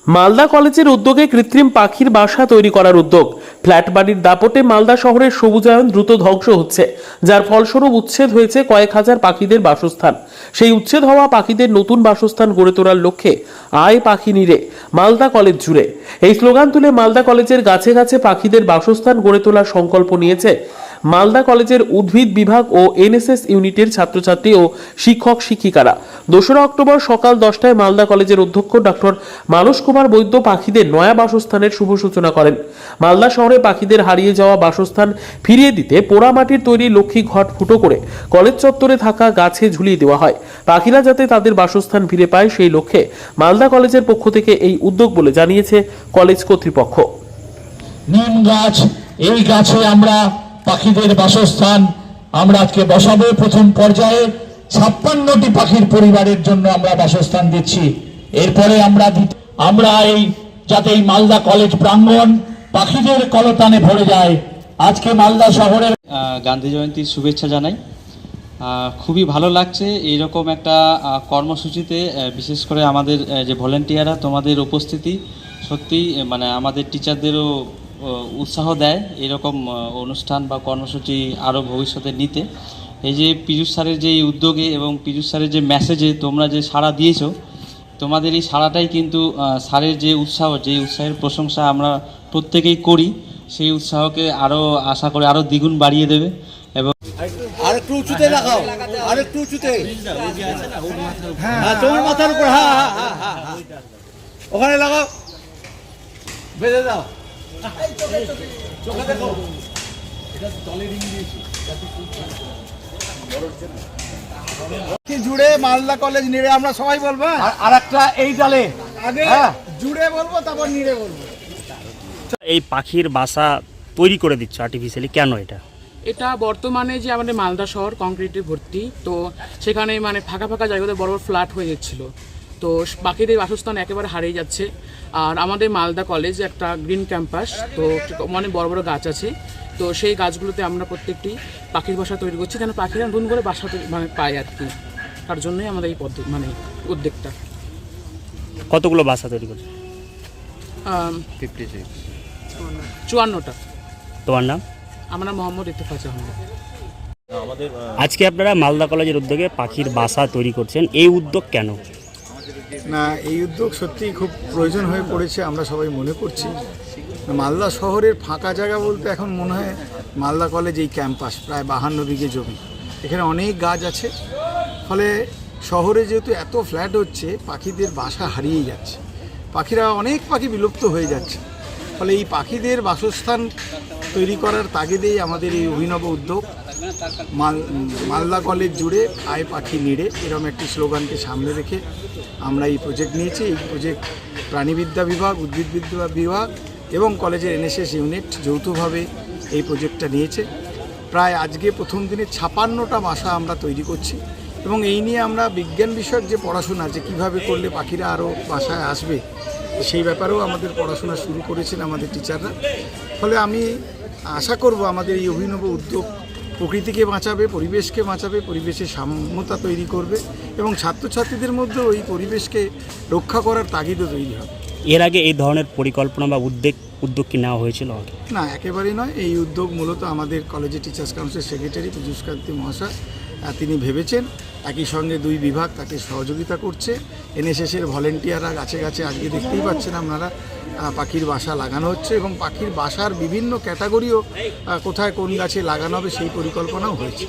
মালদা কলেজের উদ্যোগে কৃত্রিম পাখির বাসা তৈরি করার উদ্যোগ। ফ্ল্যাট বাড়ির দাপটে মালদা শহরের সবুজায়ন দ্রুত ধ্বংস হচ্ছে, যার ফলস্বরূপ উচ্ছেদ হয়েছে কয়েক হাজার পাখিদের বাসস্থান। সেই উচ্ছেদ হওয়া পাখিদের নতুন বাসস্থান গড়ে তোলার লক্ষ্যে আয় পাখি নিরে মালদা কলেজ জুড়ে এই স্লোগান তুলে মালদা কলেজের গাছে গাছে পাখিদের বাসস্থান গড়ে তোলার সংকল্প নিয়েছে মালদা কলেজের উদ্ভিদ বিভাগ ও এনএসএস ইউনিটের ছাত্রছাত্রী ও শিক্ষক শিক্ষিকারা। 2রা অক্টোবর সকাল 10টায় মালদা কলেজের অধ্যক্ষ ডক্টর মানস কুমার বৈদ্য পাখিদের নয়া বাসস্থানের শুভ সূচনা করেন। মালদা শহরে পাখিদের হারিয়ে যাওয়া বাসস্থান ফিরিয়ে দিতে পোড়ামাটির তৈরি লক্ষ্মী ঘট ফুটো করে কলেজ চত্বরে থাকা গাছে ঝুলিয়ে দেওয়া হয়। পাখিরা যাতে তাদের বাসস্থান ফিরে পায় সেই লক্ষ্যে মালদা কলেজের পক্ষ থেকে এই উদ্যোগ বলে জানিয়েছে কলেজ কর্তৃপক্ষ। নিম গাছ, এই গাছে আমরা পাখিদের বাসস্থান আমরা আজকে বসাবো। প্রথম পর্যায়ে 56টি পাখির পরিবারের জন্য আমরা বাসস্থান দিচ্ছি। এরপরে আমরা এই যাতে এই মালদা কলেজ প্রাঙ্গণ পাখিদের কলতানে ভরে যায়। আজকে মালদা শহরের গান্ধী জয়ন্তীর শুভেচ্ছা জানাই। খুবই ভালো লাগছে এইরকম একটা কর্মসূচিতে, বিশেষ করে আমাদের যে ভলেন্টিয়াররা, তোমাদের উপস্থিতি সত্যি মানে আমাদের টিচারদেরও উৎসাহ দেয় এরকম অনুষ্ঠান বা কর্মসূচি আরও ভবিষ্যতে নিতে। এই যে পীযূষ স্যারের যে উদ্যোগে এবং পীযূষ স্যারের যে মেসেজে তোমরা যে সাড়া দিয়েছো, তোমাদের এই সাড়াটাই কিন্তু স্যারের যে উৎসাহ, যে উৎসাহের প্রশংসা আমরা প্রত্যেকেই করি, সেই উৎসাহকে আরও আশা করে আরও দ্বিগুণ বাড়িয়ে দেবে। এবং আরেকটু উঁচুতে লাগাও, আরেকটু উঁচুতে, হ্যাঁ তোমার মাথার উপর, হ্যাঁ হ্যাঁ হ্যাঁ ওখানে লাগাও, বেঁধে দাও, চোখে দেখো। জুড়ে মালদা কলেজ নিড়ে আমরা সবাই বলবো, আর একটা এই ডালে আগে জুড়ে বলবো, তারপর নিড়ে বলবো। এই পাখির বাসা তৈরি করে দিচ্ছ আর্টিফিশিয়ালি, কেন এটা? এটা বর্তমানে যে আমাদের মালদা শহর কংক্রিটে ভর্তি, তো সেখানে মানে ফাঁকা ফাঁকা জায়গাতে বড় বড় ফ্ল্যাট হয়ে যাচ্ছিলো, তো পাখিদের বাসস্থান একেবারে হারিয়ে যাচ্ছে। আর আমাদের মালদা কলেজ একটা গ্রিন ক্যাম্পাস, তো অনেক বড় বড় গাছ আছে, তো সেই গাছগুলোতে আমরা প্রত্যেকটি পাখির বাসা তৈরি করছি, যেন পাখিরা নতুন করে বাসা মানে পায় আর কি। তার জন্যই আমাদের এই পদ্ধতি মানে উদ্যোগটা। কতগুলো বাসা তৈরি করছে? 54টা। তোমার নাম? আমরা মোহাম্মদ ইত্তেফাক আহমেদ। আজকে আপনারা মালদা কলেজের উদ্যোগে পাখির বাসা তৈরি করছেন, এই উদ্যোগ কেন? না, এই উদ্যোগ সত্যিই খুব প্রয়োজন হয়ে পড়েছে, আমরা সবাই মনে করছি। মালদা শহরের ফাঁকা জায়গা বলতে এখন মনে হয় মালদা কলেজ এই ক্যাম্পাস, প্রায় 52 বিঘে জমি, এখানে অনেক গাছ আছে। ফলে শহরে যেহেতু এত ফ্ল্যাট হচ্ছে, পাখিদের বাসা হারিয়ে যাচ্ছে, পাখিরা অনেক পাখি বিলুপ্ত হয়ে যাচ্ছে। ফলে এই পাখিদের বাসস্থান তৈরি করার তাগিদেই আমাদের এই অভিনব উদ্যোগ। মালদা কলেজ জুড়ে আয় পাখি নিড়ে, এরকম একটি স্লোগানকে সামনে রেখে আমরা এই প্রজেক্ট নিয়েছি। এই প্রজেক্ট প্রাণীবিদ্যা বিভাগ, উদ্ভিদবিদ্যা বিভাগ এবং কলেজের এনএসএস ইউনিট যৌথভাবে এই প্রজেক্টটা নিয়েছে। প্রায় আজকে প্রথম দিনে 56টা বাসা আমরা তৈরি করছি, এবং এই নিয়ে আমরা বিজ্ঞান বিষয়ক যে পড়াশোনা, যে কীভাবে করলে পাখিরা আরও বাসায় আসবে, সেই ব্যাপারেও আমাদের পড়াশোনা শুরু করেছেন আমাদের টিচাররা। ফলে আমি আশা করব আমাদের এই অভিনব উদ্যোগ প্রকৃতিকে বাঁচাবে, পরিবেশকে বাঁচাবে, পরিবেশের সাম্যতা তৈরি করবে, এবং ছাত্রছাত্রীদের মধ্যেও এই পরিবেশকে রক্ষা করার তাগিদও তৈরি হবে। এর আগে এই ধরনের পরিকল্পনা বা উদ্যোগ কি নেওয়া হয়েছিল? না, একেবারেই নয়। এই উদ্যোগ মূলত আমাদের কলেজের টিচার্স কাউন্সিলের সেক্রেটারি পীযূষ কান্তি মহাশয় তিনি ভেবেছেন। একই সঙ্গে 2 বিভাগ তাকে সহযোগিতা করছে। এনএসএসের ভলেন্টিয়াররা গাছে গাছে আজকে দেখতেই পাচ্ছেন আপনারা পাখির বাসা লাগানো হচ্ছে, এবং পাখির বাসার বিভিন্ন ক্যাটাগরিও কোথায় কোন গাছে লাগানো হবে সেই পরিকল্পনাও হয়েছে।